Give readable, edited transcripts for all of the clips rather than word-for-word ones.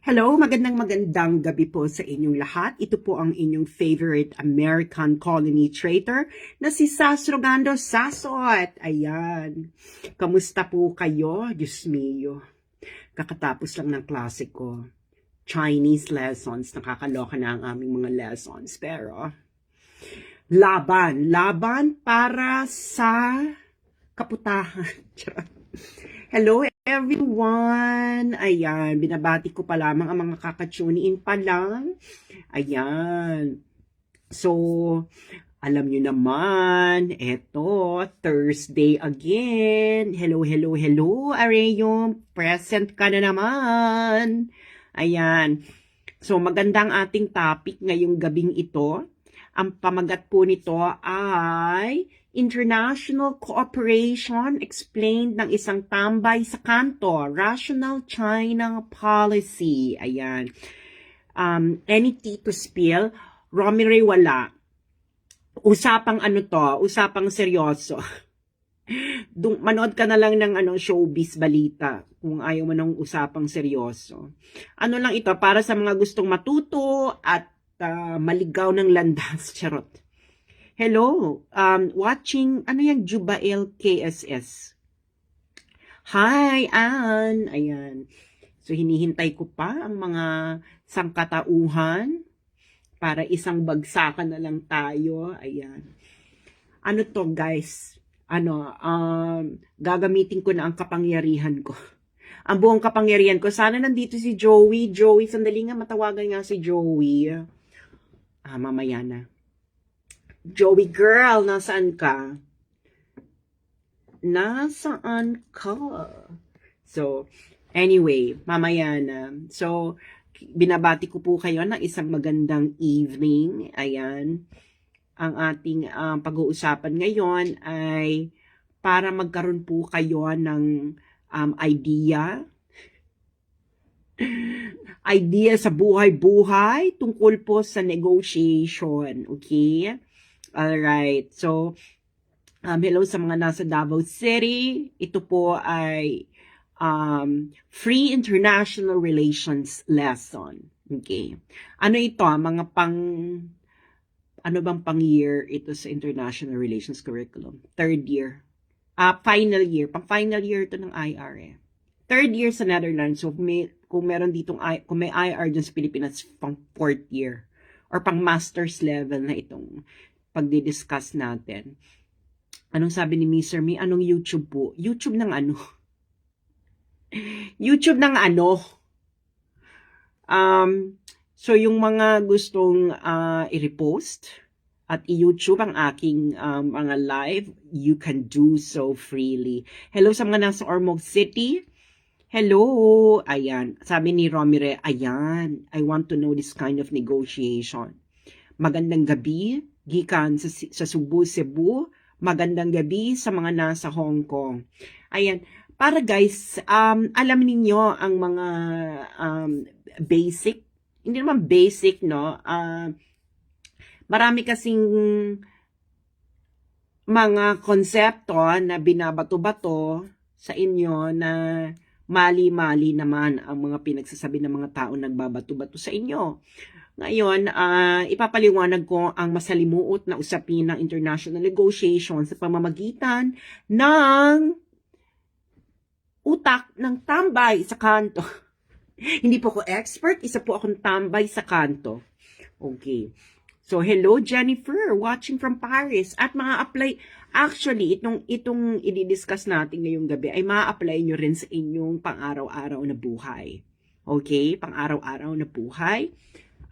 Hello, magandang gabi po sa inyong lahat. Ito po ang inyong favorite American colony traitor na si Sas Rogando Sasot. Ayan. Kamusta po kayo? Diyos mio. Kakatapos lang ng klase ko. Chinese lessons. Nakakaloka na ang aming mga lessons. Pero, laban para sa kaputahan. Hello everyone! Ayan, binabati ko pa lamang ang mga kakatune in pa lang. Ayan. So, alam nyo naman, eto, Thursday again. Hello, Areo. Present ka na naman. Ayan. So, magandang ating topic ngayong gabing ito. Ang pamagat po nito ay International Cooperation explained ng isang tambay sa kanto, Rational China Policy. Ayan. Any tea to spill? Romire wala. Usapang usapang seryoso. Manood ka na lang ng showbiz balita kung ayaw mo ng usapang seryoso. Ano lang ito, para sa mga gustong matuto at maligaw ng landas. Charot. Hello, watching, yung Jubail KSS? Hi, Ann! Ayan. So, hinihintay ko pa ang mga sangkatauhan para isang bagsakan na lang tayo. Ayan. Ano to, guys? Gagamitin ko na ang kapangyarihan ko. Ang buong kapangyarihan ko. Sana nandito si Joey. Joey, sandali nga, matawagan nga si Joey. Mamaya na. Joey girl, nasaan ka? Nasaan ka? So, anyway, mamaya na. So, binabati ko po kayo ng isang magandang evening. Ayan. Ang ating pag-uusapan ngayon ay para magkaroon po kayo ng idea sa buhay-buhay tungkol po sa negotiation. Okay? Alright, so, hello sa mga nasa Davao City. Ito po ay Free International Relations Lesson. Okay. Ano ito? Mga ano bang pang-year ito sa International Relations Curriculum? Third year. Final year. Pang-final year ito ng IR. Third year sa Netherlands. So, kung meron ditong, kung may IR dyan sa Pilipinas, pang fourth year. Or pang master's level na itong pagdi-discuss natin. Anong sabi ni Mr. Me? Anong YouTube po? YouTube ng ano? YouTube ng ano? So, yung mga gustong i-repost at i-YouTube ang aking mga live, you can do so freely. Hello sa mga nasa Ormoc City. Hello. Ayan. Sabi ni Romire, ayan. I want to know this kind of negotiation. Magandang gabi. Gikan sa Cebu. Magandang gabi sa mga nasa Hong Kong. Ayan. Para guys, alam ninyo ang mga basic, hindi naman basic, no? Marami kasing mga konsepto na binabato-bato sa inyo na mali-mali naman ang mga pinagsasabi ng mga tao nagbabato-bato sa inyo. Ngayon, ipapaliwanag ko ang masalimuot na usapin ng international negotiations sa pamamagitan ng utak ng tambay sa kanto. Hindi po ako expert, isa po akong tambay sa kanto. Okay. So, hello Jennifer, watching from Paris. At ma-apply, actually, itong i-discuss natin ngayong gabi ay ma-apply nyo rin sa inyong pang-araw-araw na buhay. Okay? Pang-araw-araw na buhay.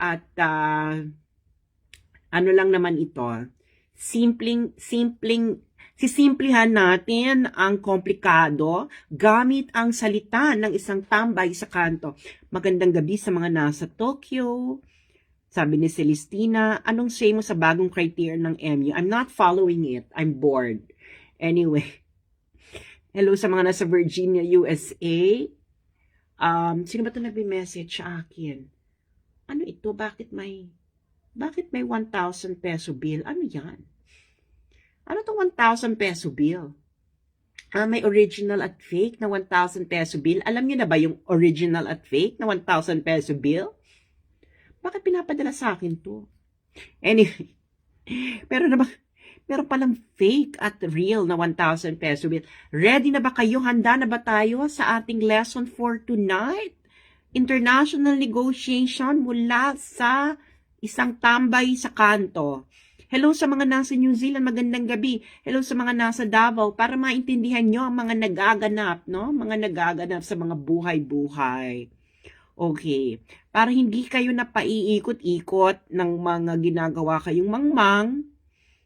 At ano lang naman ito, sisimplihan natin ang komplikado gamit ang salita ng isang tambay sa kanto. Magandang gabi sa mga nasa Tokyo. Sabi ni Celestina, anong say mo sa bagong criteria ng MU? I'm not following it. I'm bored. Anyway. Hello sa mga nasa Virginia, USA. Sino ba ito nagme-message sa akin? Ano ito? Bakit may 1,000 peso bill? Ano yan? Ano itong 1,000 peso bill? May original at fake na 1,000 peso bill. Alam niyo na ba yung original at fake na 1,000 peso bill? Bakit pinapadala sa akin to? Anyway, pero naman, meron palang fake at real na 1,000 peso bill. Ready na ba kayo? Handa na ba tayo sa ating lesson for tonight? International negotiation mula sa isang tambay sa kanto. Hello sa mga nasa New Zealand, magandang gabi. Hello sa mga nasa Davao, para maintindihan nyo ang mga nagaganap, no? Mga nagaganap sa mga buhay-buhay. Okay. Para hindi kayo napaiikot-ikot ng mga ginagawa kayong mangmang,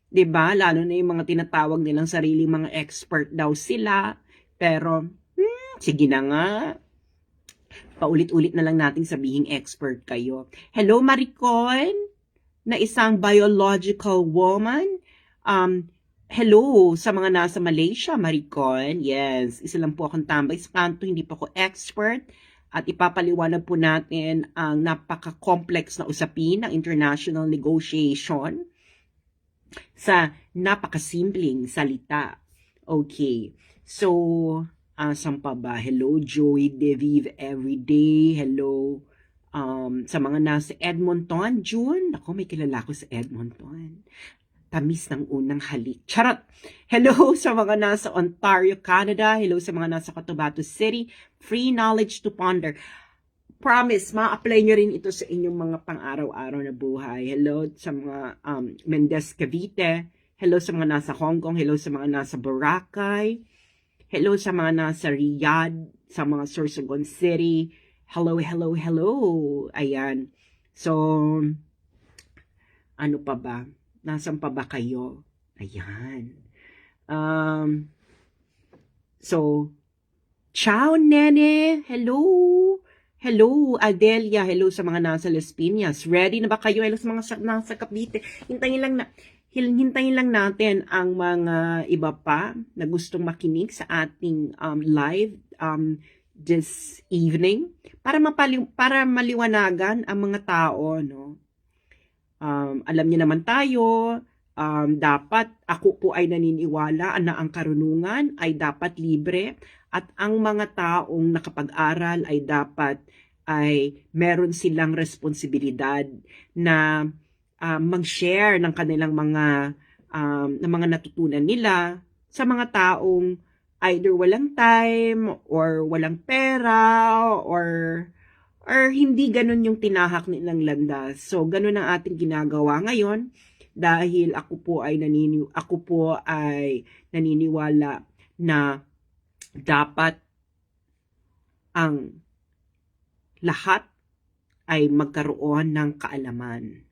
'di ba? Lalo na yung mga tinatawag nilang sariling mga expert daw sila. Pero, sige na nga. Paulit-ulit na lang nating sabihing expert kayo. Hello, Maricon, na isang biological woman. Hello sa mga nasa Malaysia, Maricon. Yes, isa lang po akong tambay sa kanto, hindi po ako expert. At ipapaliwanag po natin ang napaka-complex na usapin ng international negotiation sa napakasimpleng salita. Okay, so, saan pa ba? Hello, Joey DeVive Everyday. Hello, sa mga nasa Edmonton, June. Ako, may kilala ko sa Edmonton. Tamis ng unang halik. Charot! Hello sa mga nasa Ontario, Canada. Hello sa mga nasa Cotabato City. Free knowledge to ponder. Promise, ma-apply nyo rin ito sa inyong mga pang-araw-araw na buhay. Hello sa mga Mendez Cavite. Hello sa mga nasa Hong Kong. Hello sa mga nasa Boracay. Hello sa mga nasa Riyadh, sa mga Sorsogon City. Hello, hello, hello. Ayan. So, ano pa ba? Nasaan pa ba kayo? Ayan. So, ciao, Nene. Hello. Hello, Adelia. Hello sa mga nasa Las Piñas. Ready na ba kayo? Hello sa mga nasa Cavite. Hintayin lang natin ang mga iba pa na gustong makinig sa ating live this evening para maliwanagan ang mga tao, no? Alam niyo naman tayo, dapat ako po ay naniniwala na ang karunungan ay dapat libre at ang mga taong nakapag-aral ay meron silang responsibilidad na mag-share ng kanilang mga natutunan nila sa mga taong either walang time or walang pera or hindi ganun yung tinahak nilang landas. So, ganun ang ating ginagawa ngayon dahil ako po ay naniniwala na dapat ang lahat ay magkaroon ng kaalaman.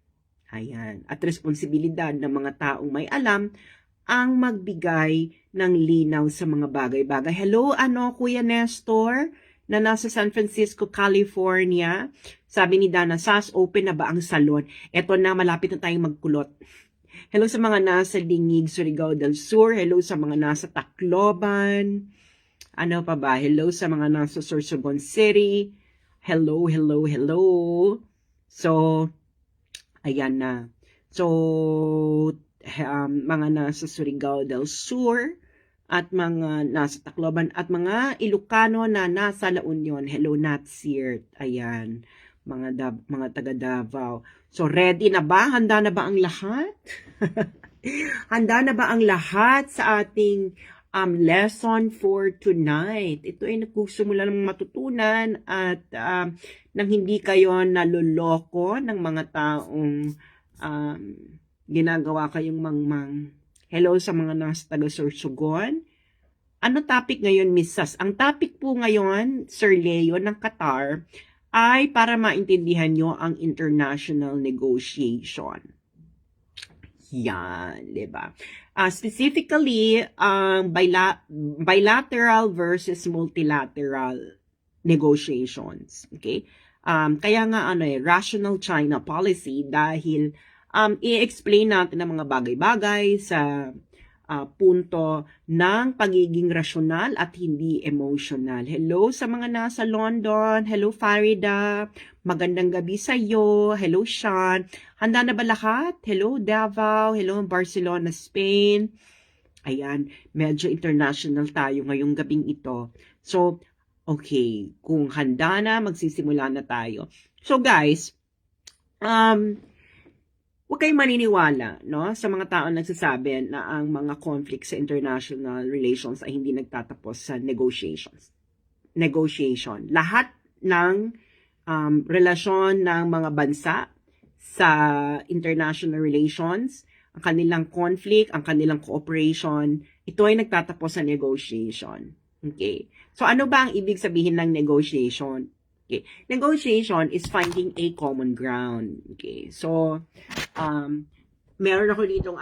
Ayan. At responsibilidad ng mga taong may alam ang magbigay ng linaw sa mga bagay-bagay. Hello, Kuya Nestor? Na nasa San Francisco, California. Sabi ni Dana, SAS, open na ba ang salon? Eto na, malapit na tayong magkulot. Hello sa mga nasa Lingig, Surigao del Sur. Hello sa mga nasa Tacloban. Ano pa ba? Hello sa mga nasa Sorsogon City. Hello, hello, hello. So, ayan na. So, mga nasa Surigao del Sur at mga nasa Tacloban at mga Ilocano na nasa La Union. Hello, Natsir. Ayan, mga taga Davao. So, ready na ba? Handa na ba ang lahat? Handa na ba ang lahat sa ating lesson for tonight? Ito ay gusto mo lang matutunan at nang hindi kayo naloloko ng mga taong ginagawa kayong mangmang. Hello sa mga nasa taga-Sorsogon. Ano topic ngayon, Miss Sas? Ang topic po ngayon, Sir Leo ng Qatar, ay para maintindihan nyo ang international negotiation. Yan, diba? Specifically, bilateral versus multilateral negotiations. Okay? Kaya nga rational China policy dahil i-explain natin ang mga bagay-bagay sa punto ng pagiging rasyonal at hindi emotional. Hello sa mga nasa London. Hello, Farida. Magandang gabi sa iyo. Hello, Sean. Handa na ba lahat? Hello, Davao. Hello, Barcelona, Spain. Ayan, medyo international tayo ngayong gabing ito. So, okay, kung handa na, magsisimula na tayo. So guys, huwag kayong maniniwala, no, sa mga tao nagsasabi na ang mga conflict sa international relations ay hindi nagtatapos sa negotiation. Lahat ng relasyon ng mga bansa sa international relations, ang kanilang conflict, ang kanilang cooperation, ito ay nagtatapos sa negotiation. Okay? So ano ba ang ibig sabihin ng negotiation? Okay. Negotiation is finding a common ground. Okay. So, meron ako ditong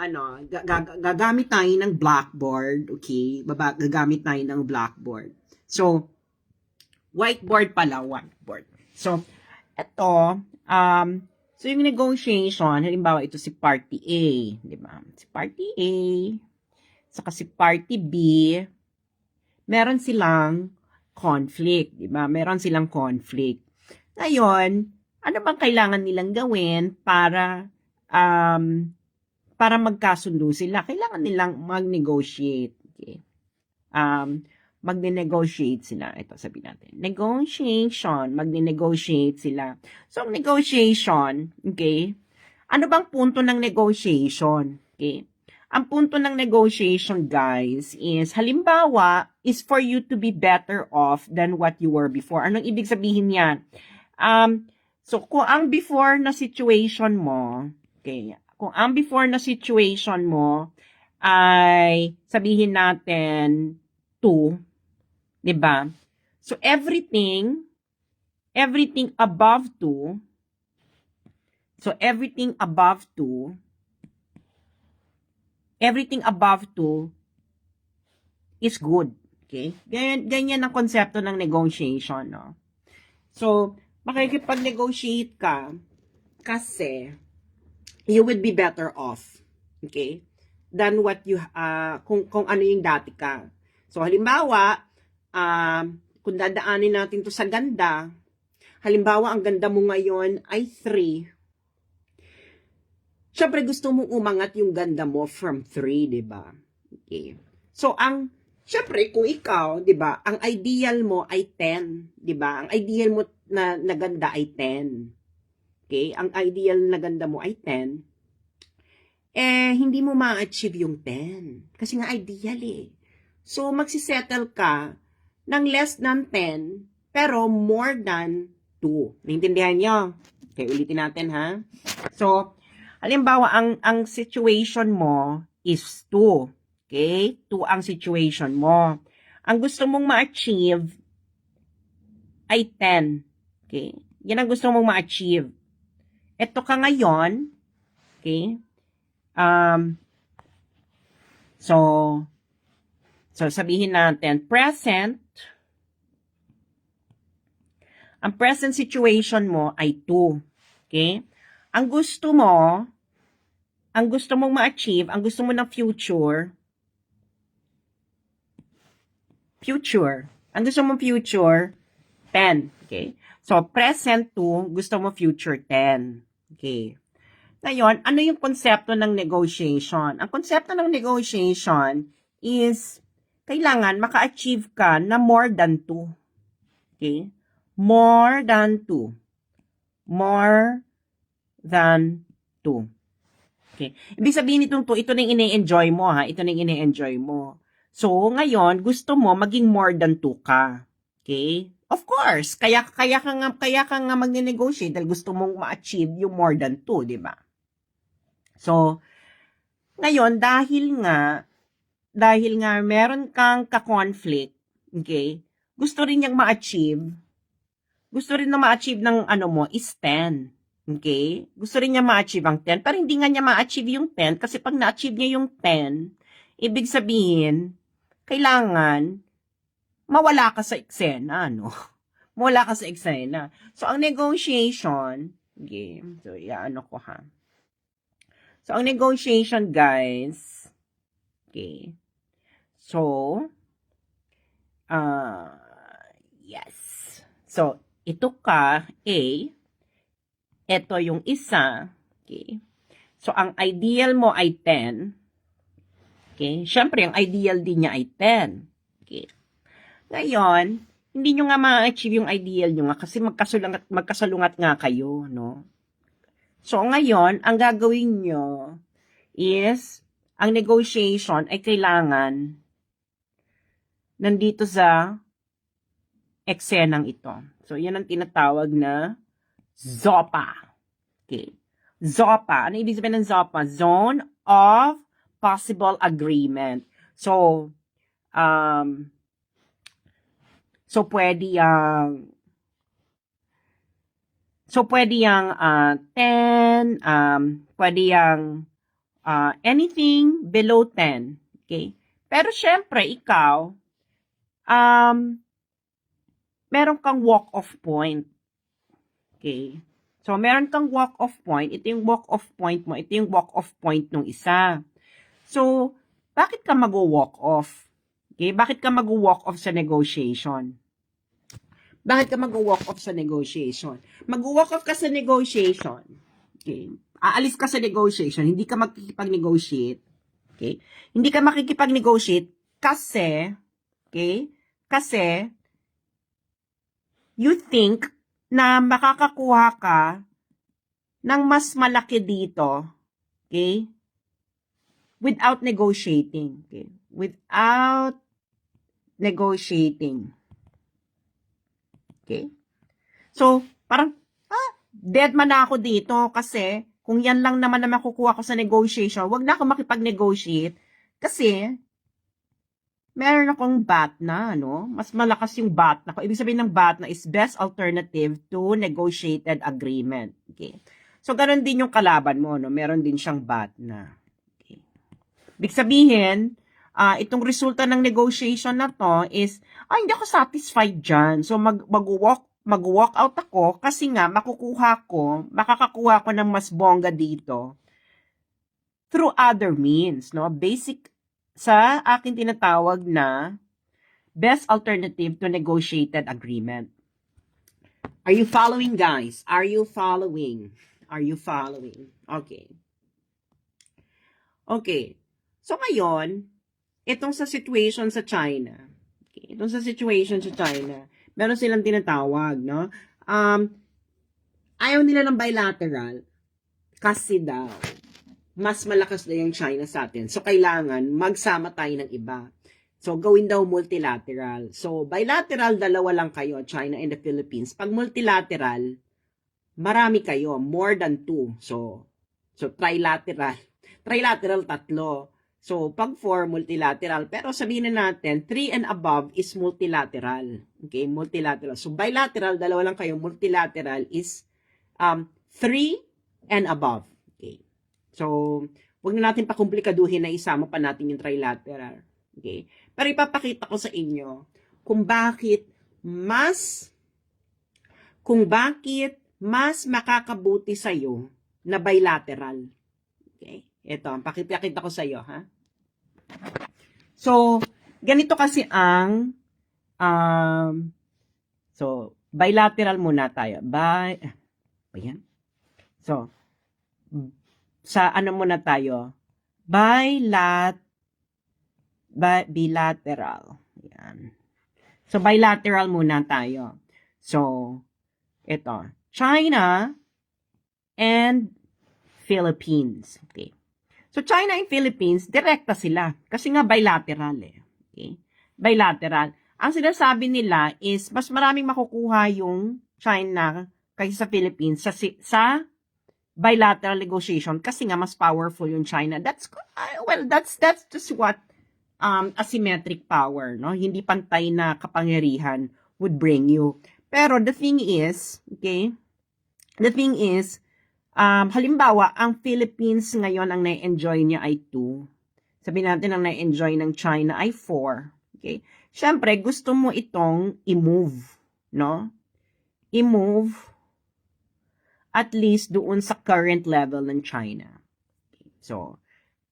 gagamit tayo ng blackboard. Okay. Gagamit tayo ng blackboard. So, whiteboard pala, whiteboard. So, ito, so yung negotiation, halimbawa ito si party A, di ba? Si party A, saka si party B, meron silang conflict, di ba? Meron silang conflict. Ngayon, ano bang kailangan nilang gawin para magkasundo sila? Kailangan nilang mag-negotiate. Okay? Magne-negotiate sila. Ito, sabihin natin. Negotiation. Magne-negotiate sila. So, negotiation, okay? Ano bang punto ng negotiation? Okay? Ang punto ng negotiation, guys, is, halimbawa, is for you to be better off than what you were before. Anong ibig sabihin yan? So, kung ang before na situation mo, okay, kung ang before na situation mo ay, sabihin natin, 2, diba? So, everything above 2, is good. Okay? Ganyan ang konsepto ng negotiation, no? So, makikipag-negotiate ka kasi you would be better off. Okay? Than what you, kung ano yung dati ka. So, halimbawa, kung dadaanin natin to sa ganda, halimbawa, ang ganda mo ngayon ay 3. Siyempre, gusto mong umangat yung ganda mo from 3, di ba? Okay. So, siyempre, kung ikaw, di ba, ang ideal mo ay 10, di ba? Ang ideal mo na ganda ay 10. Okay? Ang ideal na ganda mo ay 10. Hindi mo ma-achieve yung 10. Kasi nga ideal eh. So, magsisettle ka ng less than 10, pero more than 2. Naintindihan nyo? Okay, ulitin natin ha. So, halimbawa, ang situation mo is 2. Okay? 2 ang situation mo. Ang gusto mong ma-achieve ay 10. Okay? Yan ang gusto mong ma-achieve. Ito ka ngayon. Okay? So sabihin natin, ang present situation mo ay 2. Okay? Ang gusto mong ma-achieve, ang gusto mo ng future, ang gusto mong future, 10. Okay? So, present 2, gusto mo future 10. Okay? Ngayon, ano yung konsepto ng negotiation? Ang konsepto ng negotiation is, kailangan maka-achieve ka na more than 2. Okay? More than 2. More than 2. Okay? Ibig sabihin itong 2, ito na yung ine-enjoy mo ha. Ito na yung ine-enjoy mo. So, ngayon, gusto mo maging more than 2 ka. Okay? Of course, kaya ka nga magne-negotiate dahil gusto mong ma-achieve yung more than 2, di ba? So, ngayon, dahil nga meron kang ka-conflict, okay, gusto rin niyang ma-achieve ng ano mo is 10. Okay? Gusto rin niya ma-achieve ang 10, pero hindi nga niya ma-achieve yung 10 kasi pag na-achieve niya yung 10, ibig sabihin, kailangan mawala ka sa eksena, no? Mawala ka sa eksena. So, ang negotiation, okay, so, ano ko ha. So, ang negotiation, guys, okay, so, yes. So, ito ka, A, ito yung isa, okay. So, ang ideal mo ay 10, Okay? Siyempre, ang ideal din niya ay 10. Okay? Ngayon, hindi nyo nga ma-achieve yung ideal nyo nga kasi magkasalungat nga kayo, no? So, ngayon, ang gagawin nyo is, ang negotiation ay kailangan nandito sa eksenang ito. So, yan ang tinatawag na ZOPA. Okay. ZOPA. Ano ibig sabihin ng ZOPA? Zone of Possible Agreement. So, pwede yung 10, pwede yung anything below 10. Okay? Pero syempre, ikaw, meron kang walk-off point. Okay? So, meron kang walk-off point. Ito yung walk-off point mo. Ito yung walk-off point ng isa. So, bakit ka mag-walk off? Okay? Bakit ka mag-walk off sa negotiation? Bakit ka mag-walk off sa negotiation? Mag-walk off ka sa negotiation. Okay? Aalis ka sa negotiation. Hindi ka makikipag-negotiate. Okay? Hindi ka makikipag-negotiate kasi, okay? Kasi, you think na makakakuha ka ng mas malaki dito, okay? Without negotiating. Okay? Without negotiating. Okay? So, parang, dead man na ako dito kasi kung yan lang naman na makukuha ko sa negotiation, wag na ako makipag-negotiate kasi meron akong bat na, no? Mas malakas yung bat na ko. Ibig sabihin ng bat na is best alternative to negotiated agreement. Okay? So, ganun din yung kalaban mo, no? Meron din siyang bat na. Okay? Ibig sabihin, itong resulta ng negotiation na to is, hindi ako satisfied dyan. So, mag-walk out ako kasi nga makakakuha ko ng mas bongga dito through other means, no? Basic sa akin tinatawag na best alternative to negotiated agreement. Are you following, guys? Are you following? Are you following? Okay. Okay. So, ngayon, itong sa situation sa China, meron silang tinatawag, no? Ayaw nila ng bilateral kasi daw, mas malakas na yung China sa atin. So, kailangan magsama tayo ng iba. So, gawin daw multilateral. So, bilateral, dalawa lang kayo, China and the Philippines. Pag multilateral, marami kayo, more than 2. So trilateral. Trilateral, 3. So, pag 4, multilateral. Pero sabihin na natin, 3 and above is multilateral. Okay, multilateral. So, bilateral, dalawa lang kayo. Multilateral is 3 and above. Okay. So, huwag na natin pakomplikaduhin na isama pa natin yung trilateral. Okay. Pero ipapakita ko sa inyo kung bakit mas makakabuti sa'yo na bilateral. Okay. Ito, pakipakita ko sa'yo, ha? So, ganito kasi ang bilateral muna tayo. Ayan. So, sa ano muna tayo? Bilateral. Ayan. So, bilateral muna tayo. So, ito. China and Philippines. Okay. So, China and Philippines, direkta sila. Kasi nga bilateral eh. Okay. Bilateral. Ang sinasabi nila is, mas maraming makukuha yung China kaysa sa Philippines sa bilateral negotiation kasi nga mas powerful yung China. That's just what asymmetric power, no? Hindi pantay na kapangyarihan would bring you. Pero the thing is, halimbawa, ang Philippines ngayon ang na-enjoy niya ay 2. Sabihin natin ang na-enjoy ng China ay 4. Okay? Siyempre, gusto mo itong i-move, no? I-move at least doon sa current level ng China. Okay.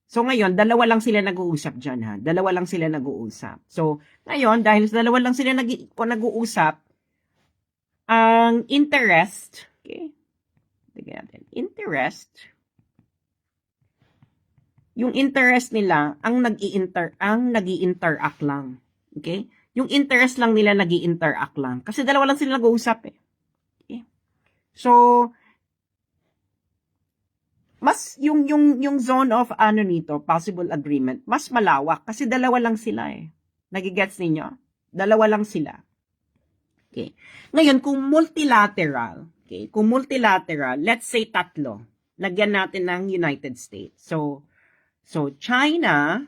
So ngayon, dalawa lang sila nag-uusap dyan, ha? Dalawa lang sila nag-uusap. So, ngayon, dahil dalawa lang sila nag-uusap, ang interest, okay? Tignan natin. Interest yung interest nila ang nag-i-interact lang. Okay? Yung interest lang nila nag-i-interact lang. Kasi dalawa lang sila nag-uusap eh. Okay? So, mas yung zone of ano nito, possible agreement, mas malawak kasi dalawa lang sila eh. Nagigets ninyo? Dalawa lang sila. Okay. Ngayon, kung multilateral, let's say tatlo. Lagyan natin ng United States. So China,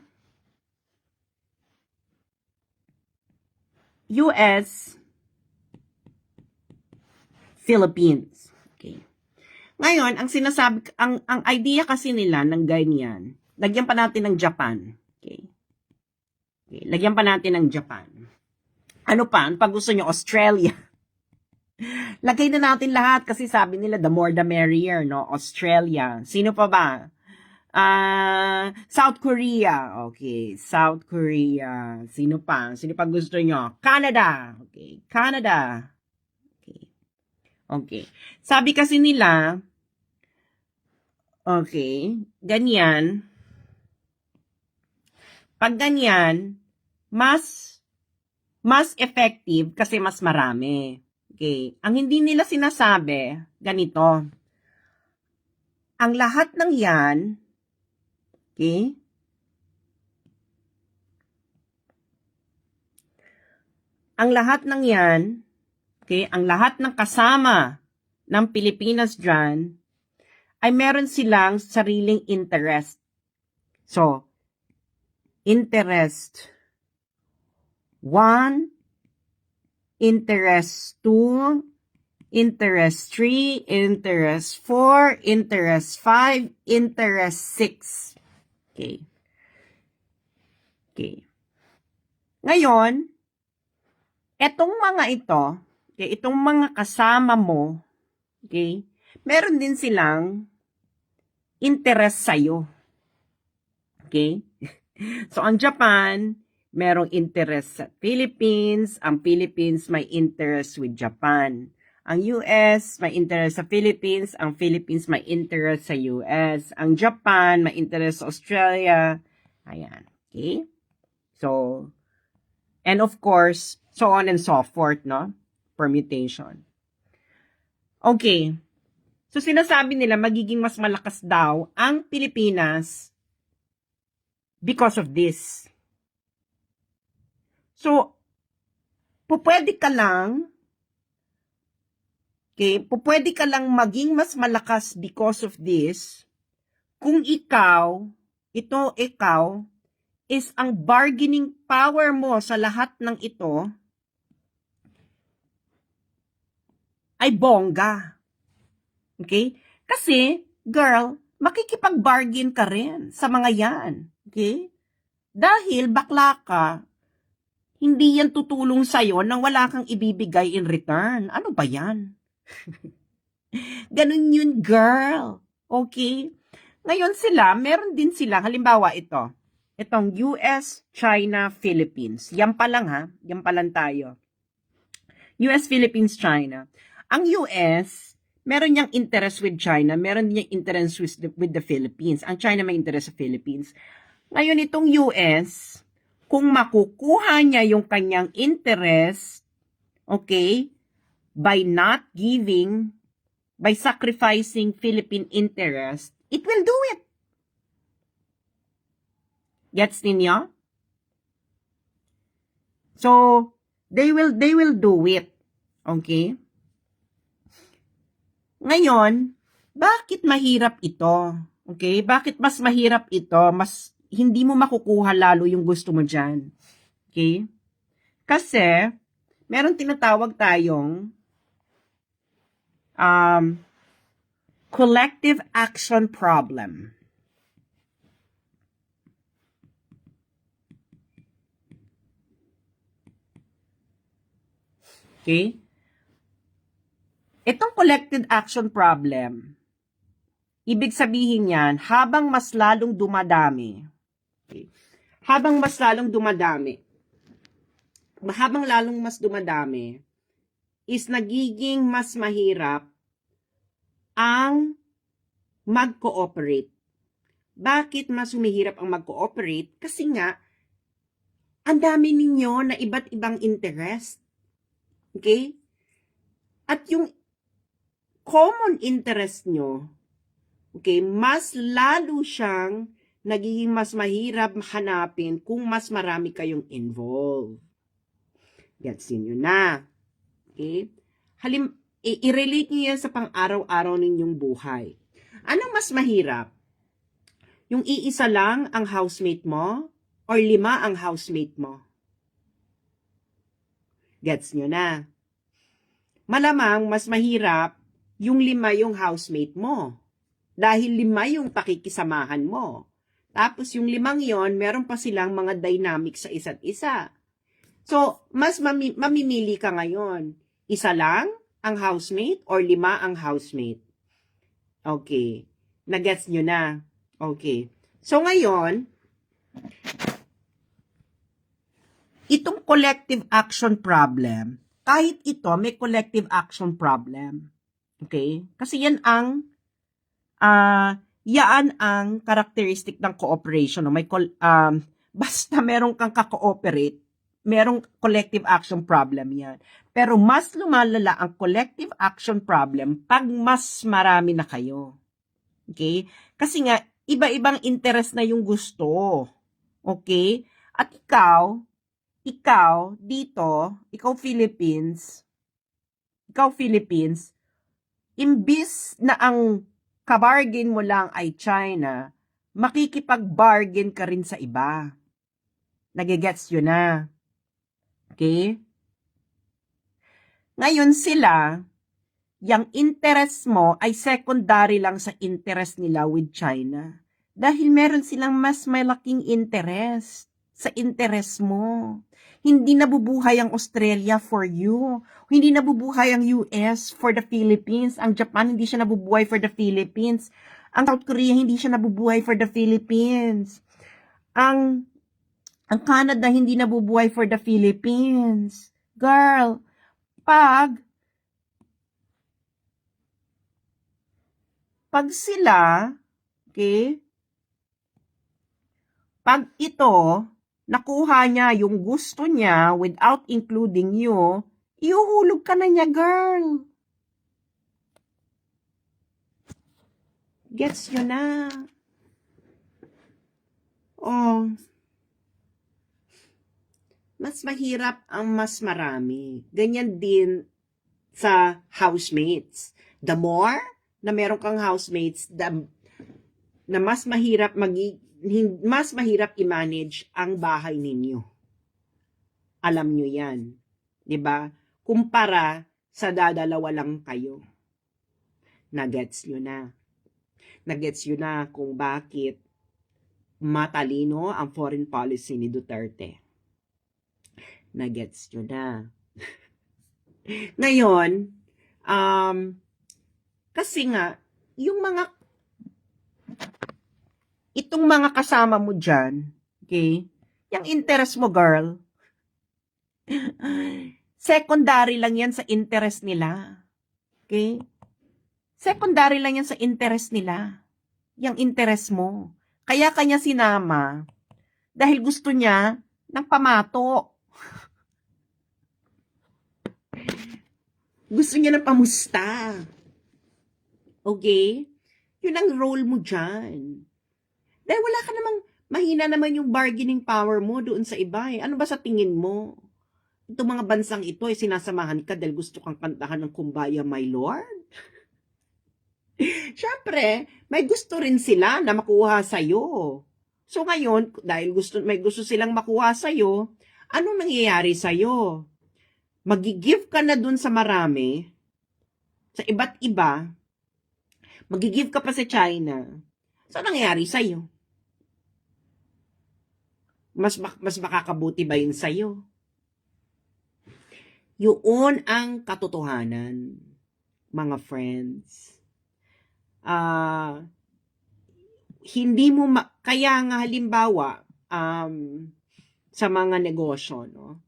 US, Philippines. Okay. Ngayon, ang idea kasi nila ng ganyan, lagyan pa natin ng Japan. Okay. Lagyan pa natin ng Japan. Ano pa? Pag gusto nyo, Australia. Lagay na natin lahat kasi sabi nila the more the merrier, no? Australia. Sino pa ba? South Korea. Okay, South Korea. Sino pa? Sino pa gusto nyo? Canada. Okay, Canada. Okay. Okay. Sabi kasi nila, okay, ganyan. Pag ganyan, mas effective kasi mas marami. Okay. Ang hindi nila sinasabi, ganito. Ang lahat ng yan, okay, ang lahat ng yan, okay, ang lahat ng kasama ng Pilipinas dyan, ay meron silang sariling interest. So, interest 1, interest 2, interest 3, interest 4, interest 5, interest 6. Okay. Okay. Ngayon, etong mga ito, okay, itong mga kasama mo, okay, meron din silang interest sa'yo. Okay? So, ang Japan, merong interest sa Philippines. Ang Philippines may interest with Japan. Ang US, may interest sa Philippines. Ang Philippines, may interest sa US. Ang Japan, may interest sa Australia. Ayan. Okay? So, and of course, so on and so forth, no? Permutation. Okay. So, sinasabi nila magiging mas malakas daw ang Pilipinas because of this. So, pupwede ka lang, okay, pupwede ka lang maging mas malakas because of this kung ikaw is ang bargaining power mo sa lahat ng ito ay bongga. Okay? Kasi, girl, makikipag-bargain ka rin sa mga yan. Okay? Dahil bakla ka, hindi yan tutulong sa'yo nang wala kang ibibigay in return. Ano ba yan? Ganun yun, girl. Okay? Ngayon meron din sila, halimbawa itong US, China, Philippines. Yan pa lang ha, yan pa lang tayo. US, Philippines, China. Ang US, meron niyang interest with China, meron niyang interest with the Philippines. Ang China may interest sa Philippines. Ngayon itong US, kung makukuha niya yung kanyang interest, okay, by sacrificing Philippine interest, it will do it. Gets ninyo? So, they will do it. Okay? Ngayon, bakit mahirap ito? Okay? Bakit mas mahirap ito? Mas hindi mo makukuha lalo yung gusto mo dyan. Okay? Kasi, meron tinatawag tayong collective action problem. Okay? Itong collective action problem, ibig sabihin yan, habang mas lalong dumadami, okay, habang lalong mas dumadami, is nagiging mas mahirap ang mag-cooperate. Bakit mas humihirap ang mag-cooperate? Kasi nga, ang dami ninyo na iba't ibang interest. Okay? At yung common interest nyo, okay, mas lalo siyang nagiging mas mahirap hanapin kung mas marami kayong involved. Gets nyo na. Okay? I-relate nyo yan sa pang-araw-araw ninyong buhay. Anong mas mahirap? Yung iisa lang ang housemate mo or 5 ang housemate mo? Gets nyo na. Malamang mas mahirap yung 5 yung housemate mo. Dahil 5 yung pakikisamahan mo. Tapos yung 5 yon, meron pa silang mga dynamics sa isa't isa. So, mas mamimili ka ngayon. Isa lang ang housemate or 5 ang housemate? Okay. Nagets nyo na. Okay. So, ngayon, itong collective action problem, kahit ito, may collective action problem. Okay? Kasi yan ang characteristic ng cooperation. No? Basta meron kang ka-cooperate, merong collective action problem yan. Pero mas lumalala ang collective action problem pag mas marami na kayo. Okay? Kasi nga, iba-ibang interest na yung gusto. Okay? At ikaw dito, ikaw Philippines, imbis na ang kabargain mo lang ay China, makikipag-bargain ka rin sa iba. Nagigets yun na. Okay? Ngayon sila, yung interest mo ay secondary lang sa interest nila with China. Dahil meron silang mas malaking interest sa interest mo. Hindi nabubuhay ang Australia for you. Hindi nabubuhay ang US for the Philippines. Ang Japan hindi siya nabubuhay for the Philippines. Ang South Korea hindi siya nabubuhay for the Philippines. Ang Canada hindi nabubuhay for the Philippines. Girl, pag sila, okay, pag ito, nakuha niya yung gusto niya without including you, iuhulog ka na niya, girl. Gets nyo na. Oh. Mas mahirap ang mas marami. Ganyan din sa housemates. The more na meron kang housemates, na mas mahirap i-manage ang bahay ninyo. Alam nyo yan. 'Di ba? Kumpara sa dadalawa lang kayo. Nagets nyo na. Nagets nyo na kung bakit matalino ang foreign policy ni Duterte. Nagets nyo na. Ngayon, kasi nga, itong mga kasama mo dyan, okay, yung interest mo, girl, secondary lang yan sa interest nila. Okay? Secondary lang yan sa interest nila. Yung interest mo. Kaya kanya sinama dahil gusto niya ng pamato. Gusto niya ng pamusta. Okay? Yun ang role mo dyan. Dahil wala ka namang, mahina naman yung bargaining power mo doon sa iba eh. Ano ba sa tingin mo? Itong mga bansang ito ay sinasamahan ka dahil gusto kang kantahan ng Kumbaya, My Lord? Siyempre, may gusto rin sila na makuha sa'yo. So ngayon, dahil may gusto silang makuha sa'yo, anong nangyayari sa'yo? Mag-give ka na dun sa marami, sa iba't iba, mag-give ka pa sa China. So, nangyayari sa'yo? Mas makakabuti ba yun sa'yo? Yun ang katotohanan, mga friends. Hindi mo, kaya nga halimbawa, sa mga negosyo, no?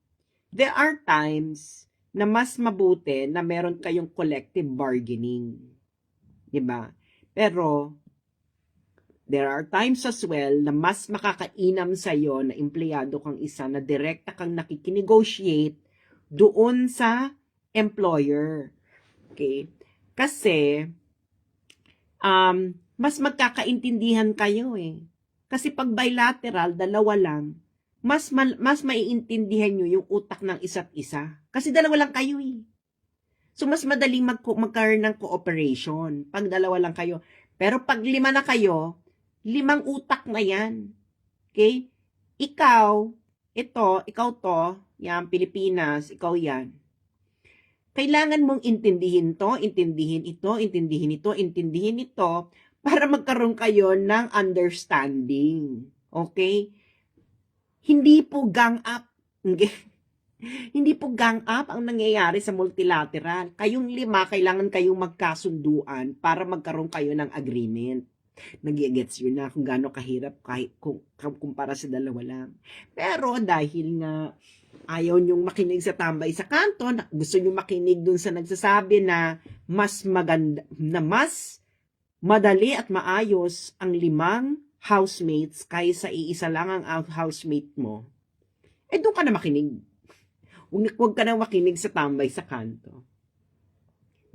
There are times na mas mabuti na meron kayong collective bargaining. Diba? Pero, There are times as well na mas makakainam sa'yo na empleyado kang isa na direkta kang nakikinegotiate doon sa employer. Okay? Kasi, mas magkakaintindihan kayo eh. Kasi pag bilateral, dalawa lang, mas maiintindihan nyo yung utak ng isa't isa. Kasi dalawa lang kayo eh. So, mas madaling magkaroon ng cooperation pag dalawa lang kayo. Pero pag 5 na kayo, 5 utak na yan. Okay? Ikaw to, yan, Pilipinas, ikaw yan. Kailangan mong intindihin to, intindihin ito, intindihin ito, intindihin ito, para magkaroon kayo ng understanding. Okay? Hindi po gang up. Okay? Hindi po gang up ang nangyayari sa multilateral. Kayong 5, kailangan kayong magkasunduan para magkaroon kayo ng agreement. Nag-gets yun na kung gaano kahirap kahit kumpara sa dalawa lang. Pero dahil nga ayaw nyong makinig sa tambay sa kanto, gusto nyong makinig dun sa nagsasabi na mas maganda, na mas madali at maayos ang 5 housemates kaysa iisa lang ang housemate mo, eh doon ka na makinig. Huwag ka na makinig sa tambay sa kanto.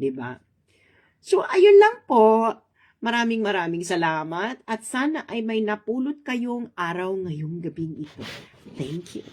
Diba? So, ayun lang po. Maraming salamat at sana ay may napulot kayong araw ngayong gabing ito. Thank you.